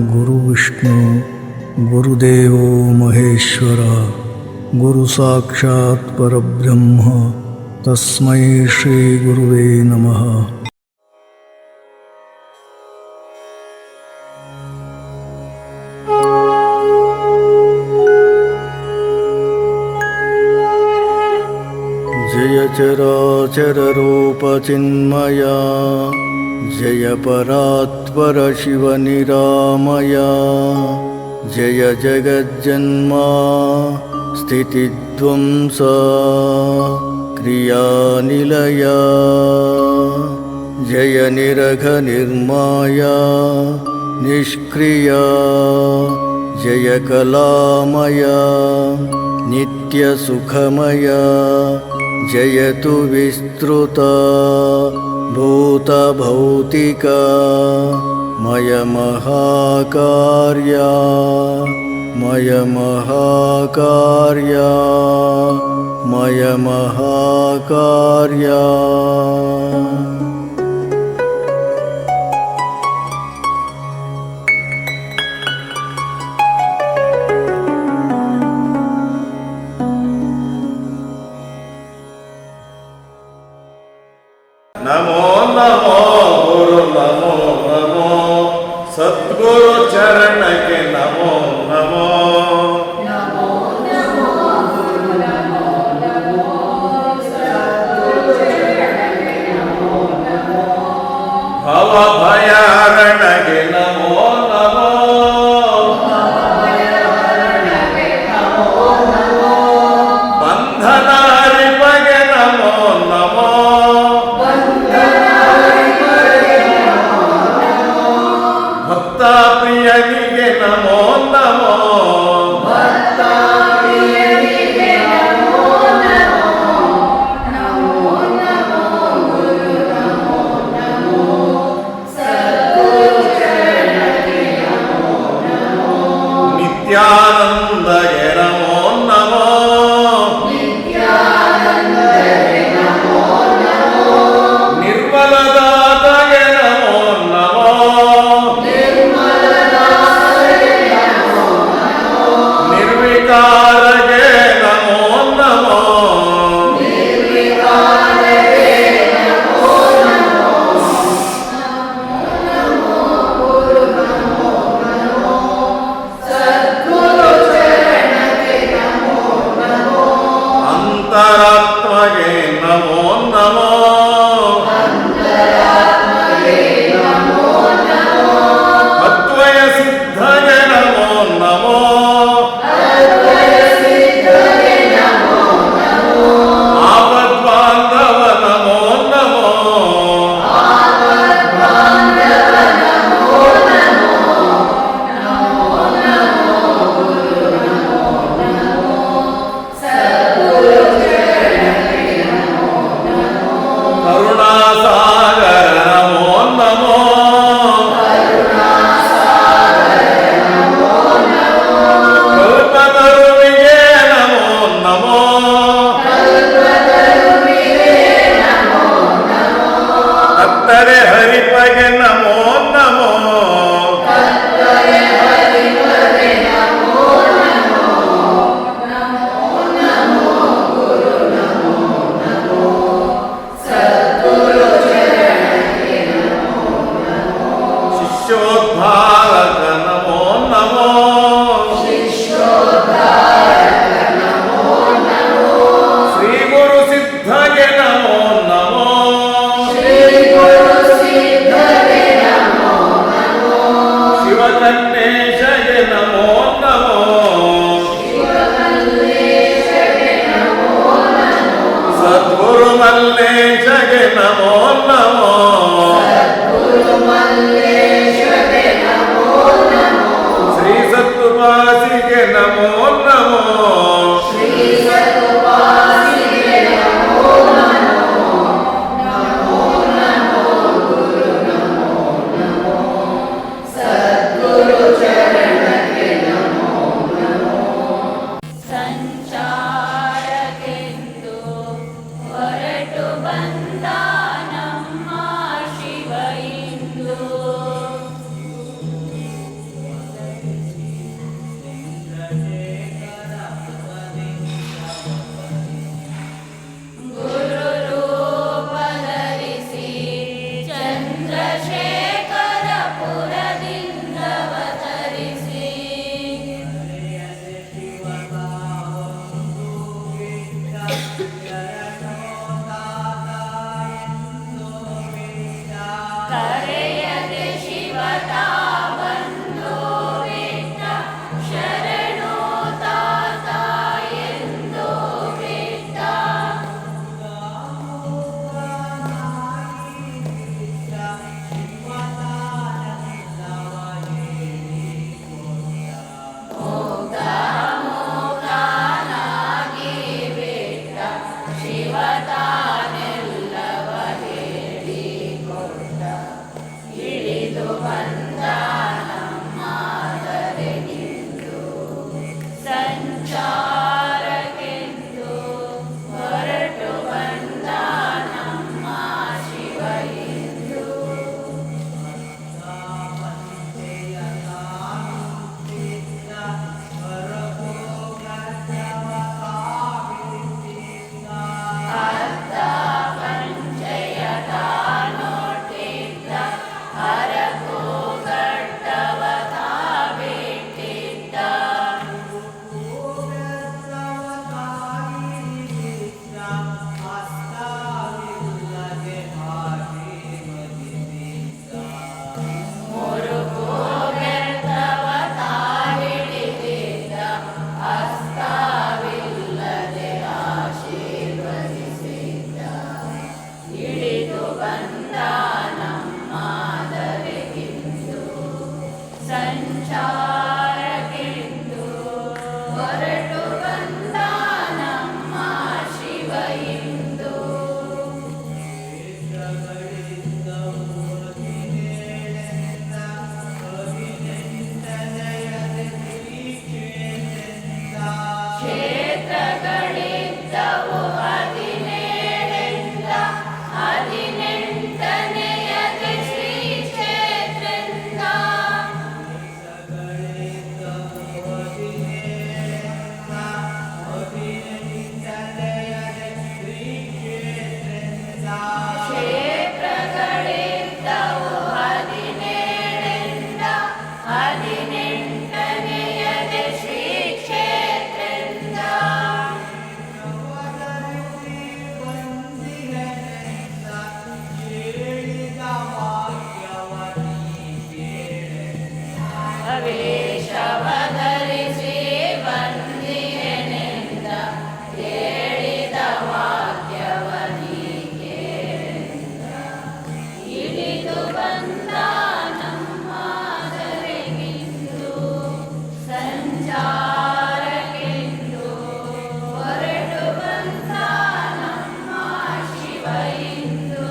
ಗುರುವಿಷ್ಣು ಗುರುದೇವೋ ಮಹೇಶ್ವರ ಗುರು ಸಾಕ್ಷಾತ್ ಪರಬ್ರಹ್ಮ ತಸ್ಮೈ ಶ್ರೀ ಗುರುವೇ ನಮಃ. ಜಯ ಚರಾಚರ ರೂಪ ಚಿನ್ಮಯ ಜಯ ಪರಾತ್ಪರ ಶಿವ ನಿರಾಮಯ ಜಯ ಜಗಜ್ಜನ್ಮ ಸ್ಥಿತಿಧ್ವಂಸ ಕ್ರಿಯಾನಿಲಯ ಜಯ ನಿರಘ ನಿರ್ಮಾಯ ನಿಷ್ಕ್ರಿಯ ಜಯ ಕಲಾಮಯ ನಿತ್ಯ ಸುಖಮಯ ಜಯತು ವಿಸ್ತೃತ ಭೂತ ಭೌತಿಕ ಮಯ ಮಹಾಕಾರ್ಯ ಮಯ ಮಹಾಕಾರ್ಯ ಮಯ ಮಹಾಕಾರ್ಯ. ನಮೋ ನಮೋ ಗುರು ನಮೋ ನಮೋ ಸದ್ಗುರು ಚರಣಕ್ಕೆ ನಮೋ ನಮೋ ಭವ ಭಯಾರಣಗೆ ನಮೋ ನಮೋ ಬಂಧನ ಅರಿಪಗೆ ನಮೋ ನಮೋ ಭಕ್ತ ಪ್ರಿಯನಿಗೆ ನಮೋ ನಮೋ ನಿತ್ಯಾನಂದಗೆ ನಮೋ ನಮೋ ನಿರ್ಮಲದಾತಗೆ ನಮೋ ನಮೋ ನಿರ್ವಿಕಾರಗೆ ನಮೋ ನಮೋ ಅಂತರಾತ್ಮಗೆ ನಮೋ ನಮೋ ಅದ್ವಯ ಸಿದ್ಧಗೆ ನಮೋ ನಮೋ ಆಪದ್ಬಾಂಧವ ನಮೋ ನಮೋ ಕರುಣಾಸಾಗರ ನಮೋ ನಮೋ ಕಲ್ಪತರುವಿಗೆ ನಮೋ ನಮೋ ಭಕ್ತರೆ ಹರಿಪಗೆ ನಮೋ ನಮೋ ಶಿಷ್ಯೋದ್ಧಾರಕ ನಮೋ ನಮೋ ಶ್ರೀ ಗುರು ಸಿದ್ಧಗೆ ನಮೋ ನಮೋ ಶಿವಕನ್ನೇಶಗೆ ನಮೋ ನಮೋ ಸದ್ಗುರು ಮಲ್ಲೇಶಗೆ ನಮೋ ನಮೋ ಶ್ರೀ ಸತ್ತುಪಾಸಿಗೆ ನಮೋ ನಮೋ ಸಂಚಾರಕ್ಕೆಂದು ಹೊರಟು ಬಂದ ನಮ್ಮ ಶಿವ ಇಂದು ಸಂಚಾರಕ್ಕೆಂದು ಹೊರಟು ಬಂದ ನಮ್ಮ ಶಿವ ಇಂದು. ಕ್ಷೇತ್ರಗಳಿದ್ದವು 17 18ನೆಯದು ಶ್ರೀ ಕ್ಷೇತ್ರದಿಂದ. ಕ್ಷೇತ್ರಗಳಿದ್ದವು 17 18ನೆಯದು ಶ್ರೀ ಕ್ಷೇತ್ರದಿಂದ. ವೇಷವ ಧರಿಸಿ ಬಂದಿಹೆನೆಂದ ಹೇಳಿದ ವಾಕ್ಯವ ನೀ ಕೇಳೆಂದ. ಇಳಿದು ಬಂದ ನಮ್ಮ ಧರೆಗಿಂದು ಸಂಚಾರಕ್ಕೆಂದು ಹೊರಟು ಬಂದ ನಮ್ಮ ಶಿವ ಇಂದು.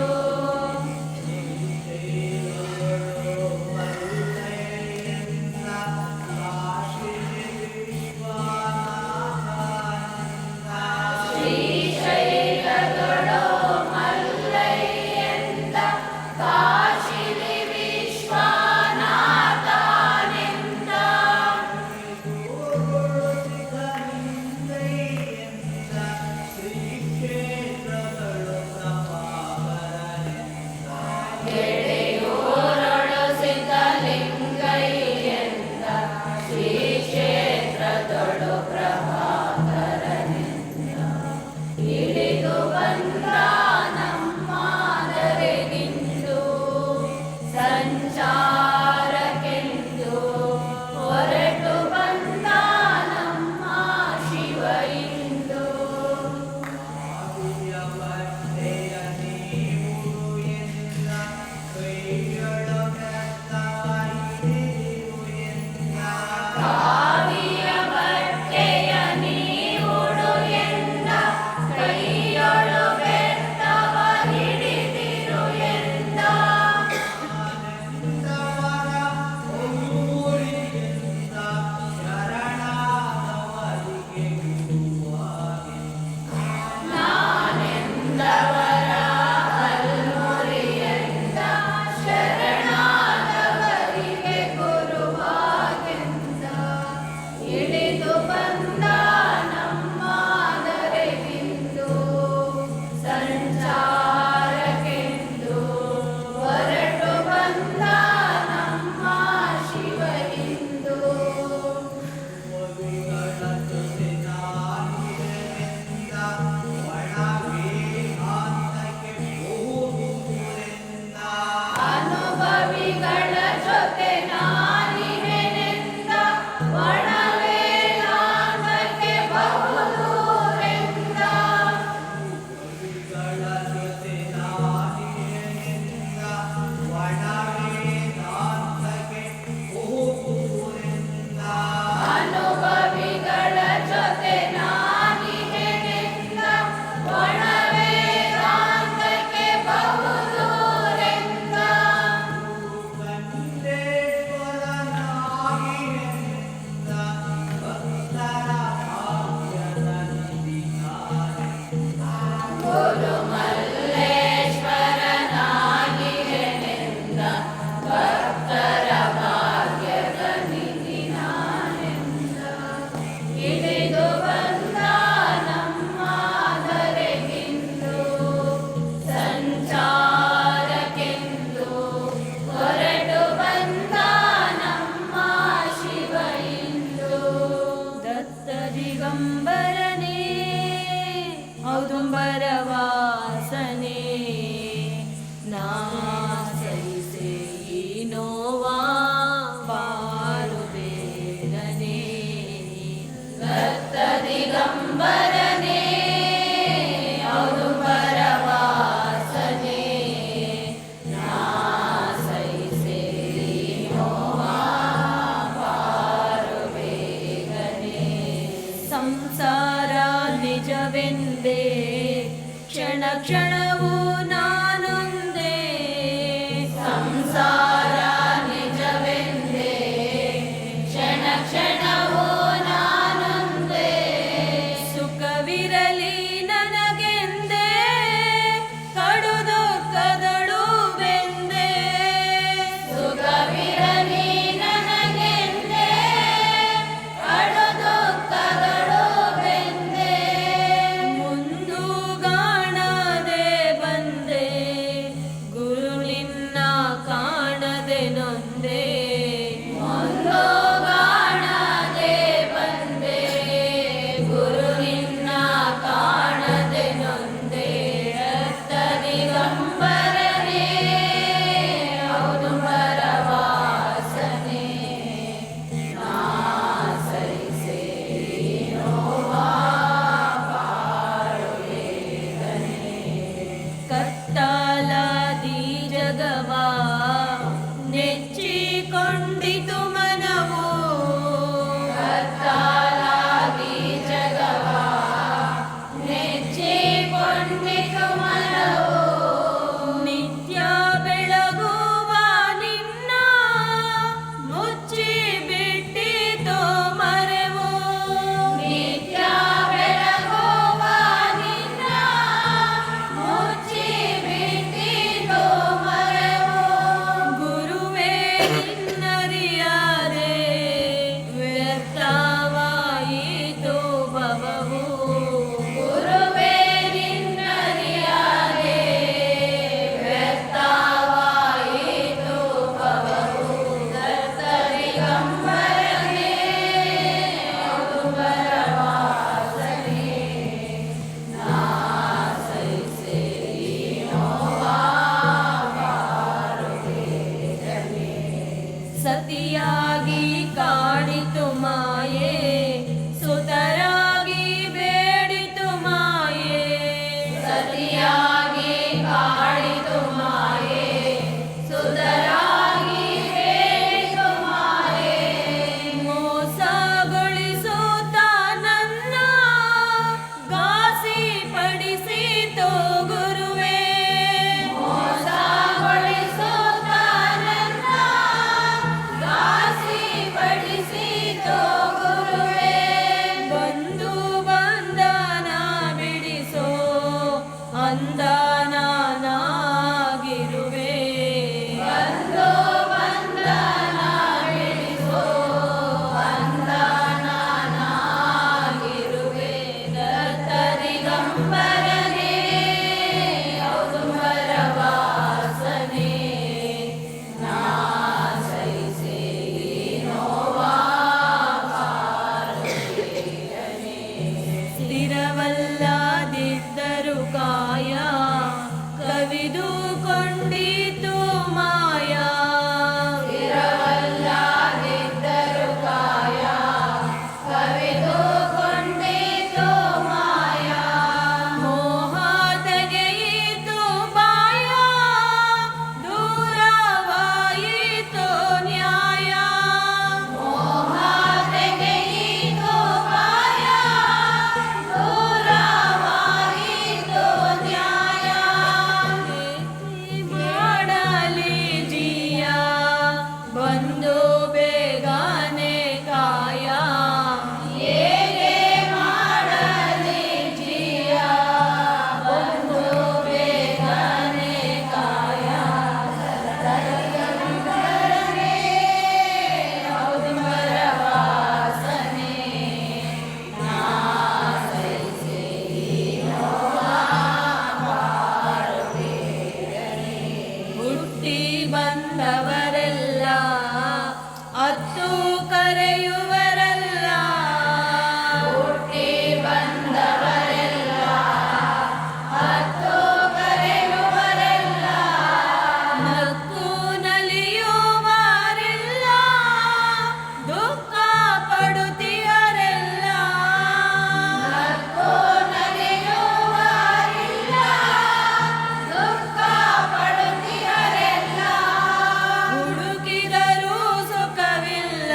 ನಿಜವೆಂದೇ ಕ್ಷಣ ಕ್ಷಣವೂ ನಾನೊಂದೇ ಸಂಸಾರ ನಿಜವೆಂದೇ ಕ್ಷಣ ಕ್ಷಣವೂ ನಾನೊಂದೇ ಸುಖವಿರಲಿ ನನಗೆಂದೇ ಕಡು ದುಃಖದಳು ಬೆಂದೇ ಸುಖವಿರಲಿ ನನಗೆಂದೇ ಕಡು ದುಃಖದಳು ಬೆಂದೇ ಮುಂದು ಕಾಣದೆ ಬಂದೆ ಗುರು ನಿನ್ನ ಕಾಣದೆ ನೊಂದೆ ಮುಂದು ಕಾಣದೆ ಬಂದೆ ಗುರು ನಿನ್ನ ಕಾಣದೆ ನೊಂದೆ ರಕ್ತದಿಗಂಬರನೇ ಔದುಂಬರ ವಾಸನೆ ನಾ ಸರಿಸೆ ನೋವಾ ಕತ್ತಲಾದಿ ಜಗವಾ ನೆಚ್ಚಿಕೊಂಡಿತು ಮನವು ಕತ್ತಲಾದಿ ಜಗವಾ ನೆಚ್ಚಿಕೊಂಡಿತು ಮನವು ನಿತ್ಯ ಬೆಳಗುವ ನಿನ್ನ ಮುಚ್ಚಿ ಬಿಟ್ಟಿತು ಮರೆವು ನಿತ್ಯ ಬೆಳಗುವ ನಿನ್ನ ಮುಚ್ಚಿ ಬಿಟ್ಟಿತು ಮರೆವು ಗುರುವೇ ನಿನ್ನರಿಯಾದೆ ವ್ಯರ್ಥವಾಯಿತು ಭವವು ಗುರುವೇ ನಿನ್ನರಿಯಾದೆ ವ್ಯರ್ಥವಾಯಿತು ಭವವು ದತ್ತದಿಗಂಬರನೇ ಔದುಂಬರ ವಾಸನೆ ನಾ ಸರಿಸೆ ನೋವಾ ಸತಿಯಾಗಿ ಕಾಣಿತು ಮಾಯೆ ಸುತರಾಗಿ ಬೇಡಿತು ಮಾಯೆ ಸತಿಯಾಗಿ ಕಾಣಿತು ಮಾಯೆ ಸುತರಾಗಿ ಬೇಡಿತು ಮಾಯೆ ಮೋಸಗೊಳಿಸುತ್ತ ನನ್ನ ಘಾಸಿ ಪಡಿಸಿತು ಗುರುವೇ ಮೋಸಗೊಳಿಸುತ್ತ ನನ್ನ ಘಾಸಿ ಪಡಿಸಿತು ಗುರುವೇ ಬಂದು ಬಂಧನ ಬಿಡಿಸೋ ಅಂದನಾಗಿರುವೆ ಬಂದು ಬಂಧನ ಬಿಡಿಸೋ ಅಂದನಾಗಿರುವೆ ದತ್ತದಿಗಂಬರನೇ ಔದುಂಬರ ವಾಸನೆ ನಾ ಸರಿಸೆ ನೋವಾ ಸ್ಥಿರವಲ್ಲದಿದ್ದರು ಕಾಯ ಕವಿದು ಕೊಂಡಿತು ಮಾಯಾ ಸ್ಥಿರವಲ್ಲದಿದ್ದರು ಕಾಯ ಕವಿದು ಕೊಂಡಿತು ಮಾಯಾ ಮೋಹ ತೆಗೆಯಿತು ಬಾಯ ದೂರವಾಯಿತು ನ್ಯಾಯ ಮೋಹ ತೆಗೆಯಿತು ಬಾಯ ದೂರವಾಯಿತು ನ್ಯಾಯ ಮಾಡಲಿ ಜಿಯ ಬಂದು ಬೇಗನೆ ಕಾಯ ಹೇಗೆ ಮಾಡಲಿ ಜಿಯ ಬಂದು ಬೇಗನೆ ಕಾಯ ದತ್ತದಿಗಂಬರನೇ ಔದುಂಬರ ವಾಸನೆ ನಾ ಸರಿಸೆ ನೋವಾ ಹುಟ್ಟಿ ಬಂದವರೆಲ್ಲ ಅತ್ತು ಕರೆಯುವರಲ್ಲ ಹುಟ್ಟಿ ಬಂದವರೆಲ್ಲ ಅತ್ತು ಕರೆಯುವರೆಲ್ಲ ನಕ್ಕು ನಲಿಯುವರೆಲ್ಲ ದುಃಖ ಪಡುತ್ತಿಯರೆಲ್ಲ ನಕ್ಕು ನಲಿಯುವರೆಲ್ಲ ದುಃಖ ಪಡುತ್ತಿಯರೆಲ್ಲ ಹುಡುಕಿದರು ಸುಖವಿಲ್ಲ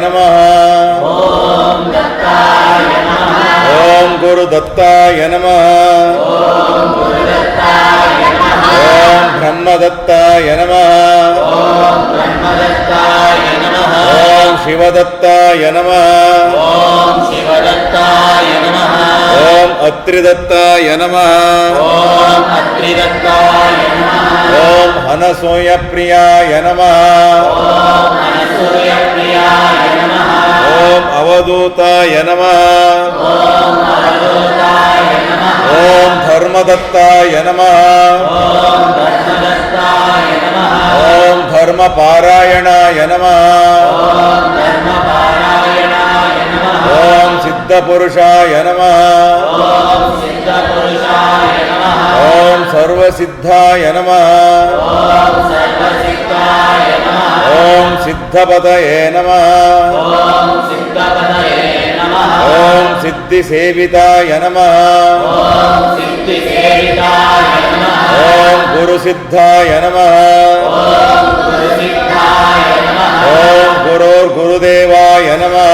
नमः ॐ गुरुदत्ताय नमः ॐ ब्रह्मदत्ताय नमः ॐ शिवदत्ताय नमः ॐ अत्रिदत्ताय नमः ॐ हनसूयप्रियाय नमः ॐ अवधूताय नमः ॐ धर्मदत्ताय नमः ॐ धर्मपारायणाय नमः ॐ सिद्धपुरुषाय नमः ॐ सर्वसिद्धाय नमः ॐ सिद्धपतये नमः ॐ सिद्धिसेविताय नमः ॐ गुरुसिद्धाय नमः ॐ गुरुर्गुरुदेवाय नमः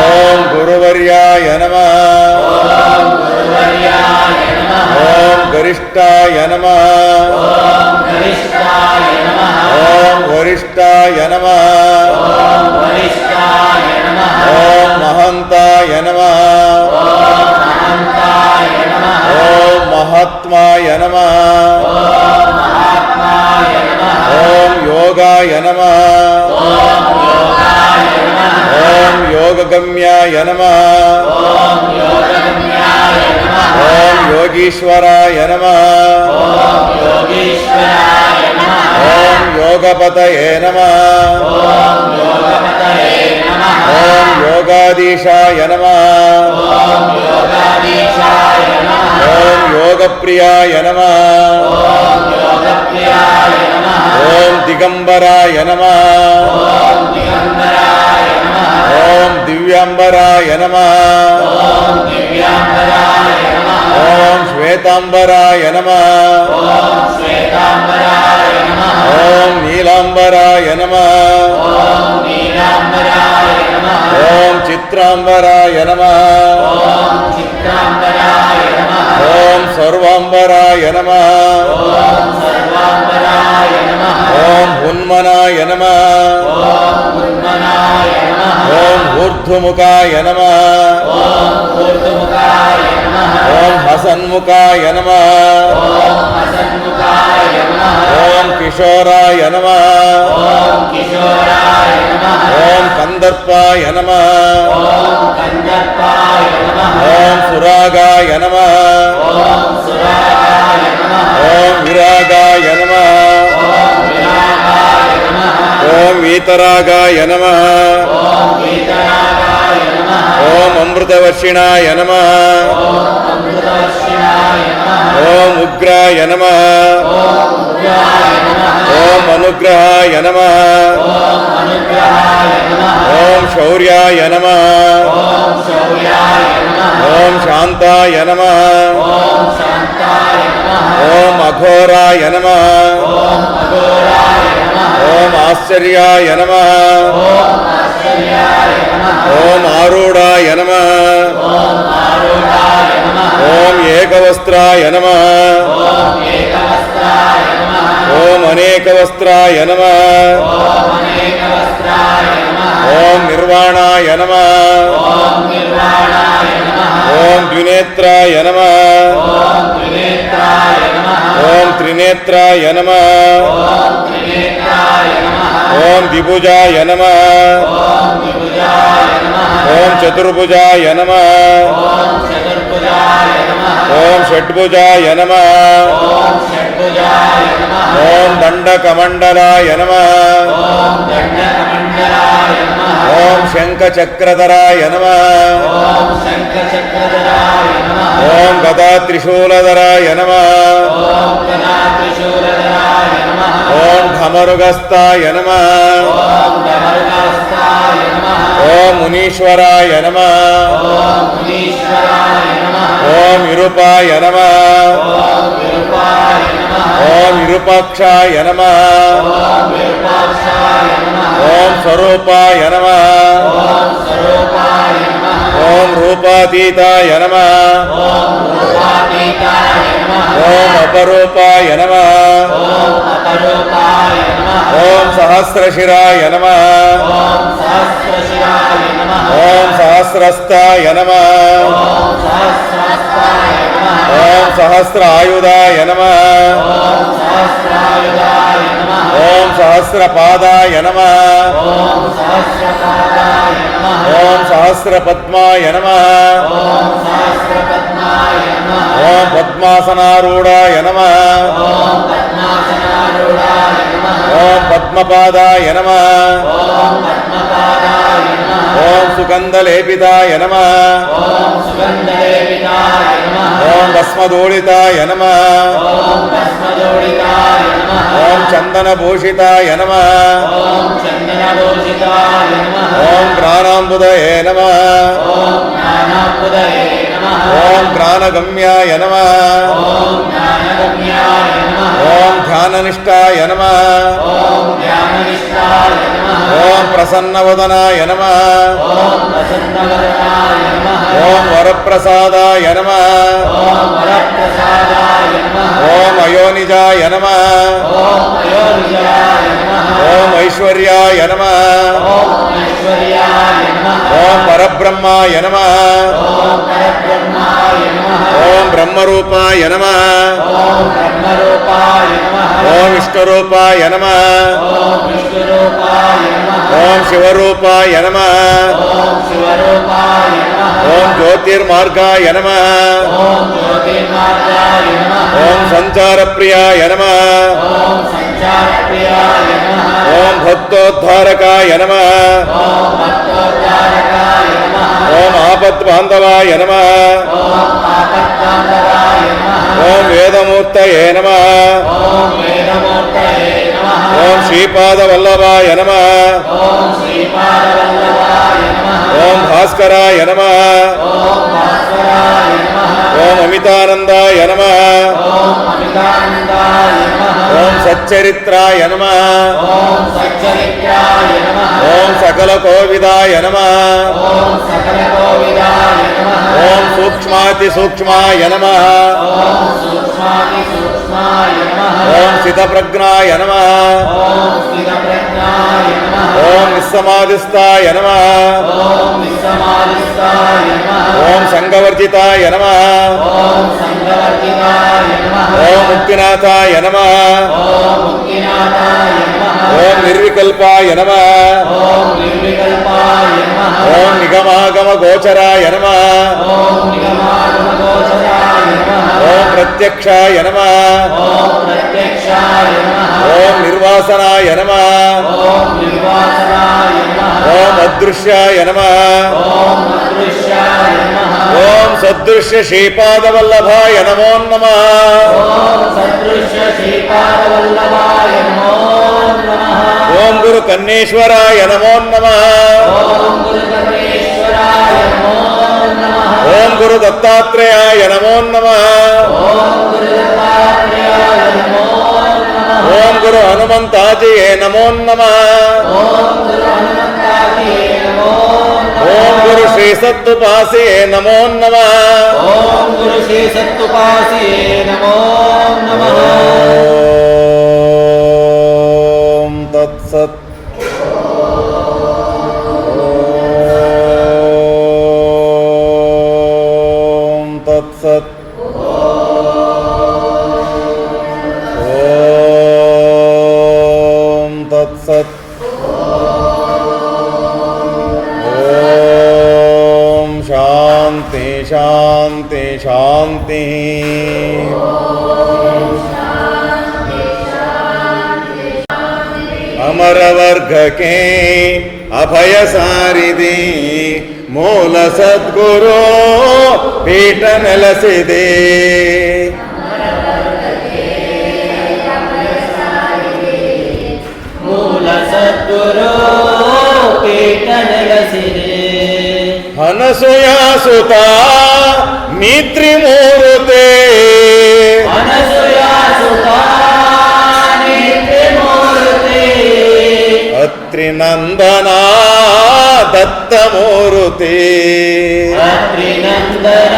ॐ गुरुवर्याय नमः ॐ गरिष्ठाय नमः ॐ वरिष्ठाय नमः ॐ महन्ताय नमः ॐ महात्माय नमः ॐ योगाय नमः ॐ योगगम्याय नमः ॐ योगीश्वराय नमः ॐ योगपतये नमः ॐ योगाधीशाय नमः ॐ योगप्रियाय नमः ॐ दिगम्बराय नमः ॐ दिव्याम्बराय नमः ॐ श्वेताम्बराय नमः ॐ नीलाम्बराय नमः ॐ चित्राम्बराय नमः ॐ सर्वाम्बराय नमः ॐ उन्मनाय नमः ॐ ऊर्ध्वमुखाय नमः ॐ हसन्मुखाय नमः ॐ किशोराय नमः ॐ कन्दर्पाय नमः ॐ सुरागाय नमः ॐ विरागाय नमः ॐ वीतरागाय नमः ॐ अमृतवर्षिणाय नमः ॐ उग्राय नमः ॐ अनुग्रहाय नमः ॐ शौर्याय नमः ॐ शान्ताय नमः ॐ अघोराय नमः ॐ आश्चर्याय नमः ॐ आरूढाय नमः ॐ एकवस्त्राय नमः ॐ अनेकवस्त्राय नमः ॐ निर्वाणाय नमः ॐ द्विनेत्राय नमः ॐ त्रिनेत्राय नमः ॐ द्विभुजाय नमः ॐ चतुर्भुजाय नमः ॐ षड्भुजाय नमः ॐ दण्डकमण्डलाय नमः ॐ शङ्खचक्रधराय नमः ॐ गदात्रिशूलधराय नमः ॐ ढमरुगस्ताय नमः ॐ मुनीश्वराय नमः ॐ विरूपाय नमः ॐ ವಿರೂಪಾಕ್ಷಾಯ ನಮಃ ಓಂ ಸ್ವರೂಪಾಯ ನಮಃ ಓಂ ರೂಪಾತೀತಾಯ ನಮಃ ಓಂ ಅಪರೂಪಾಯ ನಮಃ ಓಂ ಸಹಸ್ರಶಿರಾಯ ನಮಃ ಓಂ ಸಹಸ್ರಸ್ಥಾಯ ನಮಃ ಓಂ ಸಹಸ್ರಾಯುಧಾಯ ನಮಃ ಓಂ ಸಹಸ್ರಪಾದಾಯ ನಮಃ ಓಂ ಸಹಸ್ರಪದ್ಮಾಯ ನಮಃ ಓಂ ಪದ್ಮಾಸನಾರೂಢಾಯ ನಮಃ ಓಂ ಪದ್ಮಪಾದಾಯ ನಮಃ ಓಂ ಸುಗಂಧಲೇಪಿತಾಯ ನಮಃ ಓಂ ಭಸ್ಮಧೂಳಿತಾಯ ನಮಃ ಓಂ ಚಂದನಭೂಷಿತಾಯ ನಮಃ ಓಂ ಜ್ಞಾನಾಂಬುದಯೇ ನಮಃ ಓಂ ಜ್ಞಾನಗಮ್ಯಾಯ ನಮಃ ಓಂ ಧ್ಯಾನನಿಷ್ಠಾಯ ನಮಃ ಓಂ ಪ್ರಸನ್ನವದನಾಯ ನಮಃ ಓಂ ವರಪ್ರಸಾದಾಯ ನಮಃ ಓಂ ಅಯೋನಿಜಾಯ ನಮಃ ಓಂ ಐಶ್ವರ್ಯಾಯ ನಮಃ ಓಂ ಪರಬ್ರಹ್ಮಾಯ ನಮಃ ಓಂ ಬ್ರಹ್ಮರೂಪಾಯ ನಮಃ ಓಂ ವಿಷ್ಣುರೂಪಾಯ ನಮಃ ಓಂ ಶಿವರೂಪಾಯ ನಮಃ ಓಂ ಜ್ಯೋತಿರ್ಮಾರ್ಗಾಯ ನಮಃ ಓಂ ಸಂಚಾರಪ್ರಿಯಾಯ ನಮಃ ಓಂ ಭಕ್ತೋದ್ಧಾರಕಾಯ ನಮಃ ಓಂ ಆಪದ್ಬಾಂಧವಾಯ ನಮಃ ಓಂ ವೇದಮೂರ್ತಯೇ ನಮಃ ಓಂ ಶ್ರೀಪಾದವಲ್ಲಭಾಯ ನಮಃ ಓಂ ಭಾಸ್ಕರಾಯ ನಮಃ ಓಂ ಅಮಿತಾನಂದಾಯ ನಮಃ ಓಂ ಸಚ್ಚರಿತ್ರಾಯ ನಮಃ ಓಂ ಸಕಲಕೋವಿದಾಯ ನಮಃ ಓಂ ಸೂಕ್ಷ್ಮಾತಿಸೂಕ್ಷ್ಮಾಯ ನಮಃ ಓಂ ಸ್ಥಿತಪ್ರಜ್ಞಾಯ ನಮಃ ಓಂ ನಿಸ್ಸಮಾಧಿಸ್ಥಾಯ ನಮಃ ಓಂ ಸಂಘವರ್ಜಿತಾಯ ನಮಃ ಓಂ ಮುಕ್ತಿನಾಥಾಯ ನಮಃ ಓಂ ನಿರ್ವಿಕಲ್ಪಾಯ ನಮಃ ಓಂ ನಿಗಮಾಗಮ ಗೋಚರಾಯ ನಮಃ ಓಂ ಪ್ರತ್ಯಕ್ಷಾಯ ನಮಃ ಓಂ ನಿರ್ವಾಸನಾಯ ನಮಃ ಓಂ ಅದೃಶ್ಯಾಯ ನಮಃ ಓಂ ಸದೃಶ್ಯ ಶ್ರೀಪಾದವಲ್ಲಭಾಯ ನಮೋ ನಮಃ ಓಂ ಗುರು ಕನ್ನೇಶ್ವರಾಯ ನಮೋ ನಮಃ ಓಂ ಗುರು ದತ್ತಾತ್ರೇಯಾಯ ನಮೋ ನಮಃ ಓಂ ಗುರು ಹನುಮಂತಾಜಿಯೇ ನಮೋ ನಮಃ ಓಂ ಗುರು ಶ್ರೀ ಸತ್ತುಪಾಸಿಯೇ ನಮೋ ನಮಃ ಓಂ ಗುರು ಶ್ರೀ ಸತ್ತುಪಾಸಿಯೇ ನಮೋ ನಮಃ ಓಂ ತತ್ಸತ್ ಓಂ ತತ್ಸತ್ ಓಂ ತತ್ಸತ್ ಓಂ ಶಾಂತಿ ಶಾಂತಿ ಶಾಂತಿ ಅಮರ ವರ್ಗಕ್ಕೆ ಅಭಯ ಸಾರಿದೆ ಮೂಲ ಸದ್ಗುರು ಪೀಠ ನೆಲೆಸಿದೆ ಮೂಲ ಸದ್ಗುರು ಪೀಠ ನೆಲೆಸಿದೆ ಅನಸೂಯಾಸುತ ಮಿತ್ರಿಮೂರುತೆ ಅನಸೂಯಾಸುತ ಅತ್ರಿನಂದನ ದತ್ತಮೂರುತಿ ಅತ್ರಿನಂದನ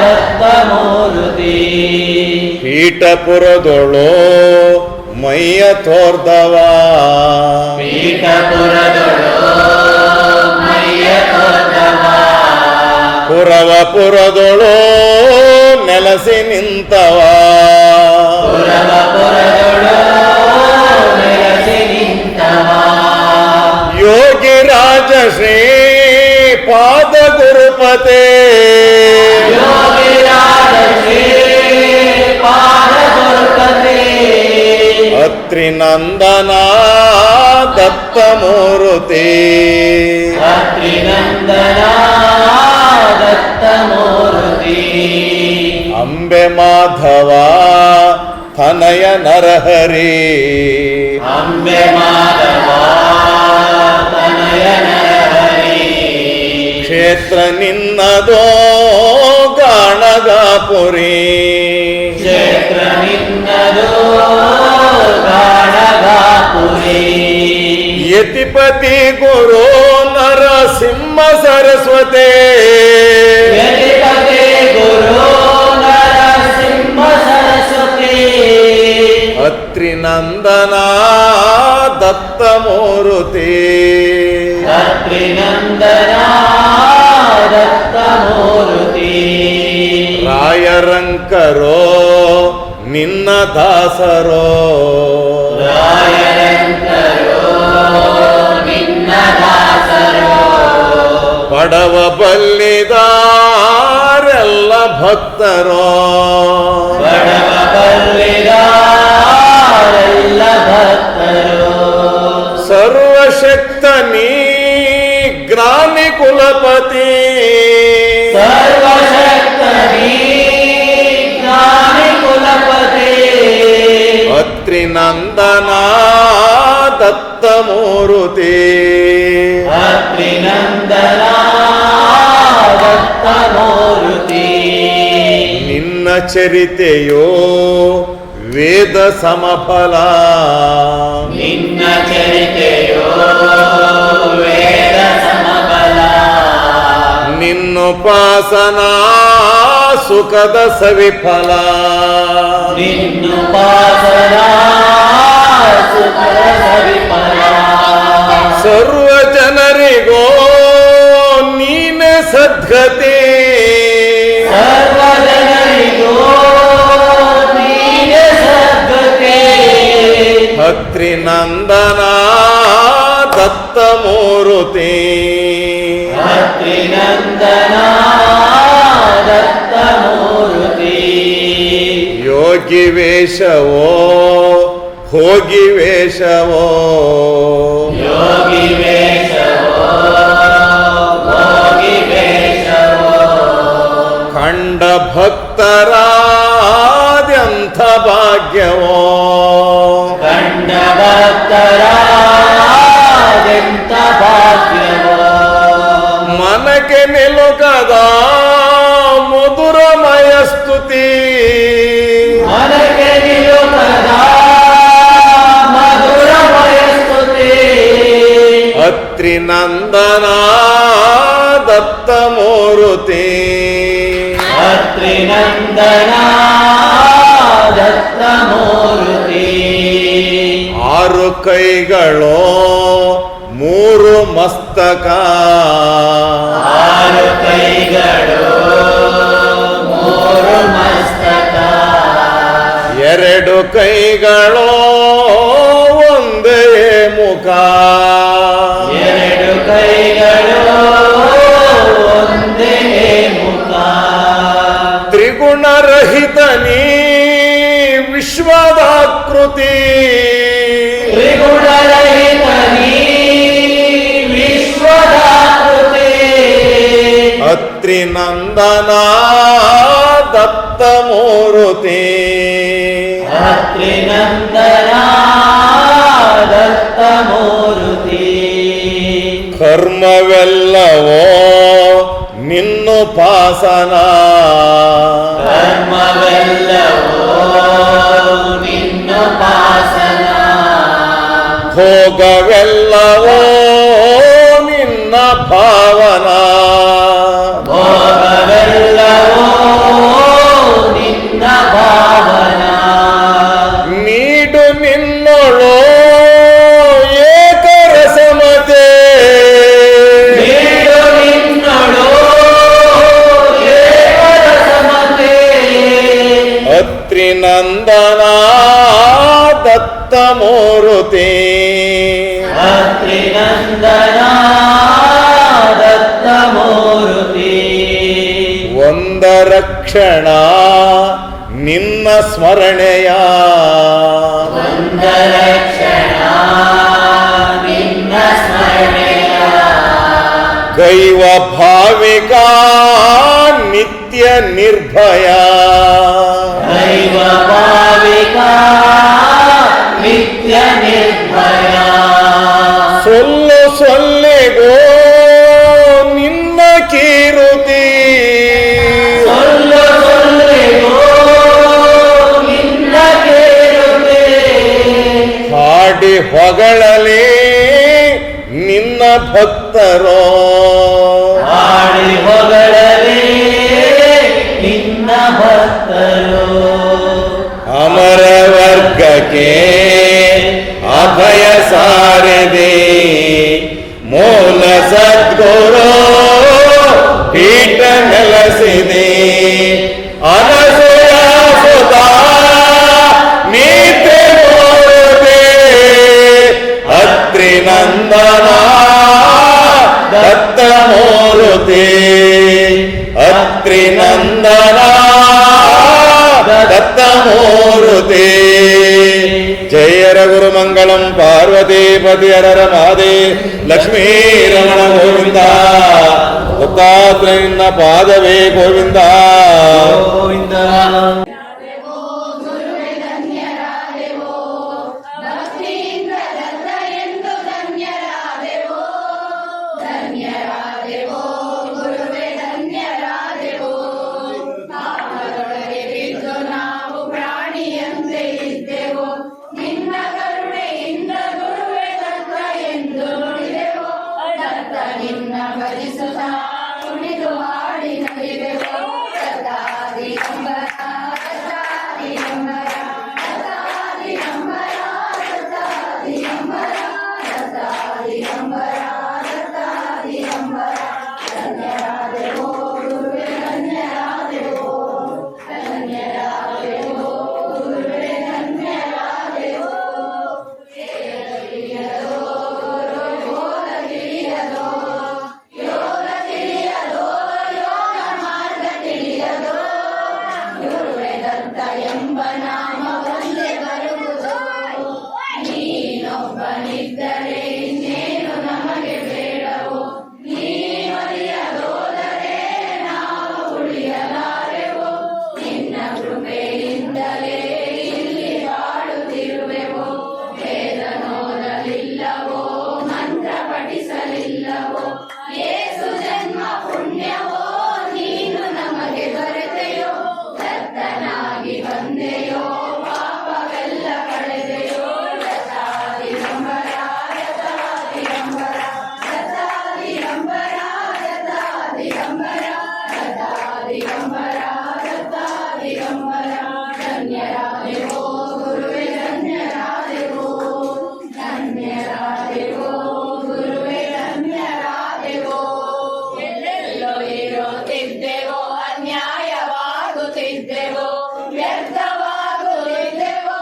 ದತ್ತಮೂರುತಿ ಪೀಠಪುರದೊಳು ಮೈಯ ತೋರ್ದವ ಪೀಠಪುರದೊಳು ಮೈಯ ತೋರ್ದವ ಪುರವಪುರದೊಳು ನೆಲಸಿ ನಿಂತವ ಪುರವಪುರದೊಳು ನೆಲಸಿ ನಿಂತವ ಯೋಗಿರಾಜ ಶ್ರೀ ಪಾದ ಗುರುಪತೆ ಯೋಗಿರಾಜ ಶ್ರೀ ಪಾದ ಗುರುಪತೆ ಅತ್ರಿನಂದನ ದತ್ತಮೂರುತಿ ಅತ್ರಿನಂದನ ದತ್ತಮೂರುತಿ ಅಂಬೆ ಮಾಧವ ತನಯ ನರಹರಿ ಅಂಬೆ ಮಾಧವ ತನಯ ನರಹರಿ ಕ್ಷೇತ್ರ ನಿನ್ನದೋ ಗಾಣಗಾಪುರಿ ಕ್ಷೇತ್ರ ನಿನ್ನದು ಗಾಣಗಾಪುರಿ ಯತಿಪತಿ ಗುರು ನರಸಿಂಹ ಸರಸ್ವತಿ ಯತಿಪತಿ ಗುರು ನರಸಿಂಹ ಸರಸ್ವತಿ ಅತ್ರಿನಂದನ ದತ್ತಮೂರುತಿ ಅತ್ರಿನಂದನ ದತ್ತಮೂರುತಿ ರಾಯರಂಕರೋ ನಿನ್ನ ದಾಸರೋ ರಾಯರಂಕರೋ ನಿನ್ನ ದಾಸರೋ ಪಡವ ಬಲ್ಲಿದಾರೆಲ್ಲ ಭಕ್ತರೋ ಬಡವ ಬಲ್ಲಿದಾರೆಲ್ಲ ಭಕ್ತರು ಸರ್ವಶಕ್ತ ನೀ ಗ್ರಾಮಿ ಕುಲಪತಿ ಸರ್ವಶಕ್ತನೇ ಜ್ಞಾನಿ ಕುಲಪತಿ ಅತ್ರಿನಂದನ ದತ್ತಮೂರುತಿ ಅತ್ರಿನಂದನ ದತ್ತಮೂರುತಿ ನಿನ್ನ ಚರಿತೆಯೋ ವೇದ ಸಮಫಲ ನಿನ್ನ ಚರಿತೆಯೋ ವೇದ ಸಮಬಲ ನಿನ್ನುಪಾಸನಾ ಸುಖದ ಸವಿಫಲ ನಿನ್ನುಪಾಸನಾ ಸುಖದ ಸವಿಫಲ ಸರ್ವ ಜನರಿಗೋ ನೀನೆ ಸದ್ಗತಿ ಸರ್ವ ಜನರಿಗೂ ನೀನೆ ಸದ್ಗತಿ ಅತ್ರಿನಂದನ ದತ್ತಮೂರುತಿ ಅತ್ರಿನಂದನ ದತ್ತಮೂರುತಿ ಯೋಗಿ ವೇಷವೋ ಭೋಗಿ ವೇಷವೋ ಯೋಗಿ ವೇಷವೋ ಭೋಗಿ ವೇಷವೋ ಕಂಡ ಭಕ್ತರಾದ್ಯಂಥ ಭಾಗ್ಯವೋ ಕಂಡ ಭಕ್ತರಾದೆಂತ ಭಾಗ್ಯವೋ ಮನಕ್ಕೆ ನಿಲುಕದ ಮಧುರಮಯ ಸ್ತುತಿ ಮನಗೆ ನಿಲುಕದ ಮಧುರಮಯ ಸ್ತುತಿ ಅತ್ರಿನಂದನ ದತ್ತಮೂರುತಿ ಅತ್ರಿನಂದನ ದತ್ತಮೂರುತಿ ಆರು ಕೈಗಳೋ ಮೂರು ಮಸ್ತಕ ಆರು ಕೈಗಳು ಮೂರು ಮಸ್ತಕ ಎರಡು ಕೈಗಳೋ ಒಂದೇ ಮುಖ ಎರಡು ಕೈಗಳು ಒಂದೇ ಮುಖ ತ್ರಿಗುಣರಹಿತ ನೀ ವಿಶ್ವದಾಕೃತಿ ತ್ರಿಗುಣರಹಿತ ನೀ ವಿಶ್ವದಾಕೃತಿ ಅತ್ರಿನಂದನ ದತ್ತಮೂರುತಿ ಅತ್ರಿನಂದನ ದತ್ತಮೂರುತಿ ಕರ್ಮವೆಲ್ಲವೋ ನಿನ್ನುಪಾಸನ ಕರ್ಮವೆಲ್ಲವೋ ನಿನ್ನುಪಾಸನ ಭೋಗವೆಲ್ಲವೋ ನಿನ್ನ ಭಾವನಾ ಭೋಗವೆಲ್ಲವೋ ನಿನ್ನ ಭಾವನಾ ನೀಡು ನಿನ್ನೊಳು ಏಕರಸಮತೆ ನೀಡು ನಿನ್ನೊಳು ಏಕರಸಮತೆ ಅತ್ರಿನಂದನ ದತ್ತಮೂರುತಿ ಅತ್ರಿನಂದನ ದತ್ತಮೂರುತಿ ಒಂದರ ಕ್ಷಣ ನಿನ್ನ ಸ್ಮರಣೆಯ ಒಂದರ ಕ್ಷಣ ನಿನ್ನ ಸ್ಮರಣೆಯ ಗೈವ ಭಾವಿಕ ನಿತ್ಯ ನಿರ್ಭಯ ದೈವ ಭಾವಿಕ ನಿತ್ಯ ನಿರ್ಭಯ ಸೊಲ್ಲು ಸೊಲ್ಲಿಗೋ ನಿನ್ನ ಕೀರುತಿ ಸೊಲ್ಲು ಸೊಲ್ಲಿಗೋ ನಿನ್ನ ಕೇರುತೆ ಹಾಡಿ ಹೊಗಳಲಿ ನಿನ್ನ ಭಕ್ತರೋ ಹಾಡಿ ಹೊಗಳಲೇ ನಿನ್ನ ಭಕ್ತರು ಅಮರ ವರ್ಗಕ್ಕೆ ಅಭಯ ಸಾರದೆ ಮೂಲ ಸದ್ಗುರು ಪೀಠ ನೆಲೆಸಿದೆ ಅನಸೂಯ ಸುಧಾ ನೀತಿ ಮೂರುತಿ ಅತ್ರಿನಂದನ ದತ್ತಮೂರುತಿ ಅತ್ರಿನಂದನ ದತ್ತಮೂರುತಿ ಜಯ ರಘುರು ಮಂಗಳಂ ಪಾರ್ವತಿ ಪತಿ ಹರರ ಮಹಾದೇ ಲಕ್ಷ್ಮೀ ರಮಣ ಗೋವಿಂದ ದತ್ತಾತ್ರೇಯನ ಪಾದವೇ ಗೋವಿಂದ ಗೋವಿಂದ ಭಕ್ತಿಯಿಂದ ದತ್ತ ಎಂದು ಧನ್ಯರಾದೆವೋ ಧನ್ಯರಾದೆವೋ ಗುರುವೇ ಧನ್ಯರಾದೆವೋ ಪಾಪದೊಳಗೆ ಬಿದ್ದು ನಾವು ಪ್ರಾಣಿಯಂತೆ ಇದ್ದೆವು ನಿನ್ನ ಕರುಣೆಯಿಂದ ಗುರುವೇ ದತ್ತ ಎಂದು ನುಡಿದೆವು ದತ್ತ ನಿನ್ನ ಭಜಿಸುತ್ತಾ ಕುಣಿದು ಹಾಡಿ ನಲಿದೆವು ದತ್ತಾದಿಗಂಬರ ದತ್ತಾದಿಗಂಬರ ಎಂಬ ನಾಮ ಒಂದೇ ಬರುವುದು ನೀನೊಬ್ಬನಿದ್ದರೆ ಇನ್ನೇನು ನಮಗೆ ಬೇಡವು ನೀನೊಲಿಯದೋದರೆ ನಾವು ಉಳಿಯಲಾರೆವು ನಿನ್ನ ಕೃಪೆಯಿಂದಲೇ ಇಲ್ಲಿ ಬಾಳುತ್ತಿರುವೆವು ವೇದ ನೋದಲಿಲ್ಲವೋ ಮಂತ್ರ ಪಠಿಸಲಿಲ್ಲವೋ ಏಸು ಜನ್ಮ ಪುಣ್ಯವೋ ನೀನು ನಮಗೆ ದೊರೆತೆಯೋ ದತ್ತನಾಗಿ ಬಂದೆಯೋ ಪಾಪವೆಲ್ಲ ಕಳೆದೆಯೋ ದತ್ತಾದಿಗಂಬರ ದತ್ತಾದಿಗಂಬರ ದತ್ತಾದಿಗಂಬರ ದತ್ತಾದಿಗಂಬರ ದತ್ತಾದಿಗಂಬರ ದತ್ತಾದಿಗಂಬರ ಧನ್ಯರಾದೆವೋ ಗುರುವೇ ಧನ್ಯರಾದೆವೋ ಧನ್ಯರಾದೆವೋ ಗುರುವೇ ಧನ್ಯರಾದೆವೋ ಎಲ್ಲೆಲ್ಲೋ ಇರುತ್ತಿದ್ದೆವೋ ಅನ್ಯಾಯವಾಗುತ್ತಿದ್ದೆವೋ ವ್ಯರ್ಥವಾಗುತ್ತಿದ್ದೆವೋ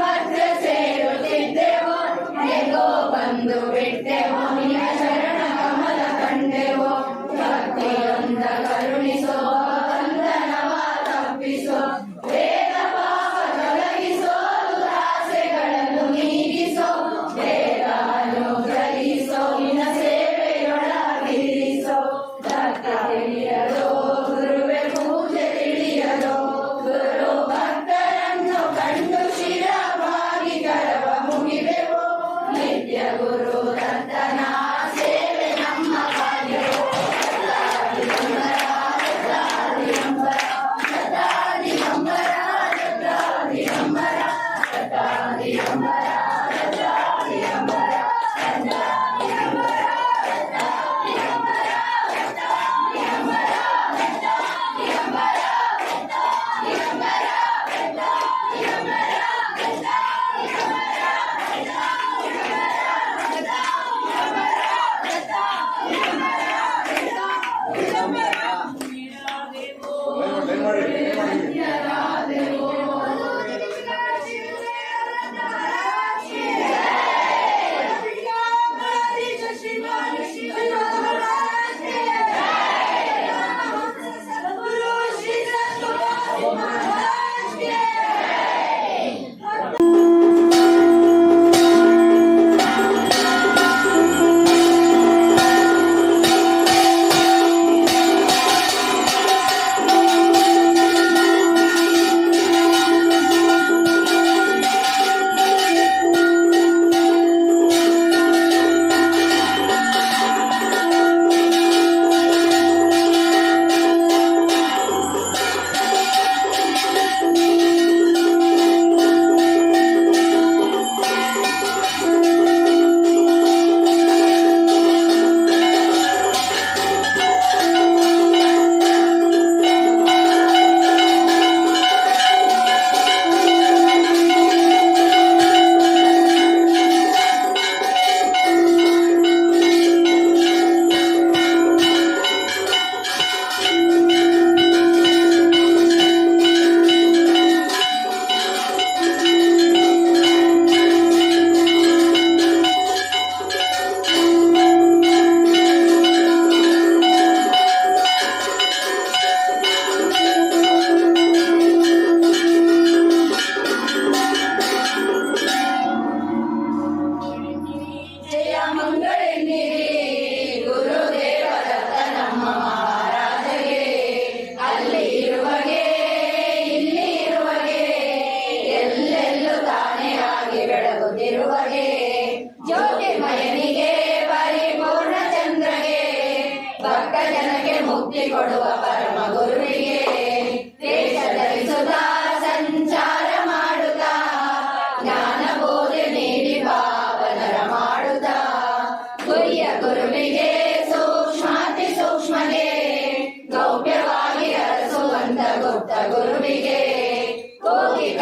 ಮತ್ತೆ ಸೇರುತ್ತಿದ್ದೆವೋ ಹೇಗೋ ಬಂದು ಬಿಟ್ಟೆವೋ ನಿನ್ನ ಶರಣ ಕಮಲ ಕಂಡೆವೋ ಭಕ್ತಿಯೊಂದ ಕರುಣಿಸೋ ಬಂಧನವ ತಪ್ಪಿಸೋ ವೇದ ಪಾಪ ತೊಲಗಿಸೋ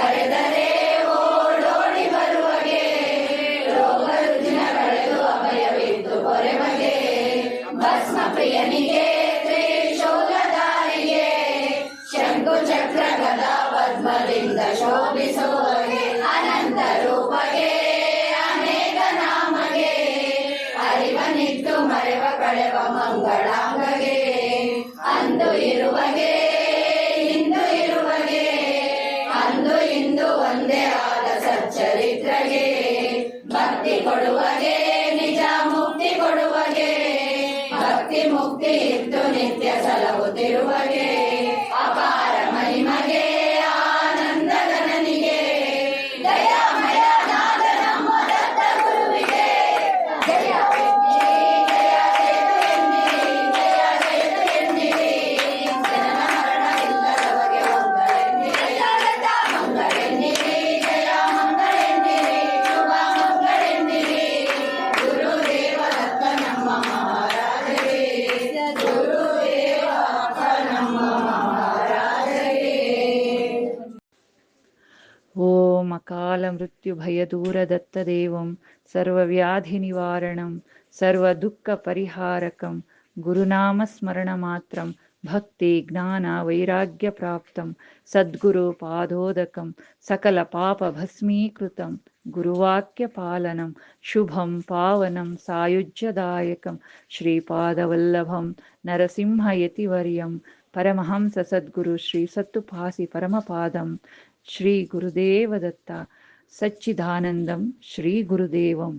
ಕರೆದರೆ ಓಡೋಡಿ ಬರುವಗೆ, ರೋಗ ರುಜಿನ ಕಳೆದು ಅಭಯವಿದ್ದು ಕೊರೆವಗೆ, ಭಸ್ಮ ಪ್ರಿಯನಿಗೆ ತ್ರಿಶೂಲಧಾರಿಗೆ, ಶಂಕು ಚಕ್ರ ಗದಾ ಪದ್ಮದಿಂದ ಶೋಭಿಸುವಗೆ, ಅನಂತ ರೂಪಗೆ ಅನೇಕ ನಾಮಗೆ, ಅರಿವನಿತ್ತು ಮರೆವ ಕಳೆವ ಮಂಗಳಾಂಗಗೆ, ಅಂದು ಇರುವಗೆ ಇಂದು ಇರುವಗೆ, ಅಂದು ಇಂದು ಒಂದೇ ಆದ ಸಚ್ಚರಿತ್ರಗೆ, ಭಕ್ತಿ ಕೊಡುವಗೆ ನಿಜ ಮುಕ್ತಿ ಕೊಡುವಗೆ, ಭಕ್ತಿ ಮುಕ್ತಿ ಇತ್ತು ನಿತ್ಯ ಸಲಹುತ್ತಿರುವಗೆ, ಅಪಾರ ಮಹಿಮಗೆ ಆನಂದ ಗಣನಿಗೆ, ದಯಾಮಯ ನಾದ ನಮ್ಮ ದತ್ತ ಗುರುವಿಗೆ, ಜಯ ಎನ್ನಿರಿ, ಜಯ ಜಯತು ಎನ್ನಿರಿ, ಜಯ ಜಯತು ಎನ್ನಿರಿ, ಜನನ ಮರಣವಿಲ್ಲದವಗೆ ಮಂಗಳೆನ್ನಿರಿ, ಮಂಗಳೆನ್ನಿರಿ, ಜಯ ಮಂಗಳೆನ್ನಿರಿ, ಶುಭ ಮಂಗಳೆನ್ನಿರಿ, ಗುರುದೇವ ದತ್ತ ನಮ್ಮ ಮಹಾರಾಜರಿಗೆ, ಗುರುದೇವ ದತ್ತ ನಮ್ಮ ಮಹಾರಾಜರಿಗೆ. ಓಂ ಅಕಾಲ ಮೃತ್ಯು ಭಯದೂರ ದತ್ತದೇವಂ ಸರ್ವವ್ಯಾಧಿನಿವಾರಣಂ ಸರ್ವದುಃಖ ಪರಿಹಾರಕಂ ಗುರುನಾಮ ಸ್ಮರಣ ಮಾತ್ರಂ ಭಕ್ತಿ ಜ್ಞಾನ ವೈರಾಗ್ಯ ಪ್ರಾಪ್ತಂ ಸದ್ಗುರು ಪಾದೋದಕಂ ಸಕಲ ಪಾಪ ಭಸ್ಮೀಕೃತಂ ಗುರುವಾಕ್ಯ ಪಾಲನಂ ಶುಭಂ ಪಾವನಂ ಸಾಯುಜ್ಯದಾಯಕಂ ಶ್ರೀಪಾದವಲ್ಲಭಂ ನರಸಿಂಹಯತಿವರ್ಯಂ ಪರಮಹಂಸ ಸದ್ಗುರು ಶ್ರೀ ಸತ್ತುಪಾಸಿ ಪರಮಪಾದಂ ಶ್ರೀ ಗುರುದೇವ ದತ್ತ ಸಚ್ಚಿದಾನಂದಂ ಶ್ರೀ ಗುರುದೇವಂ.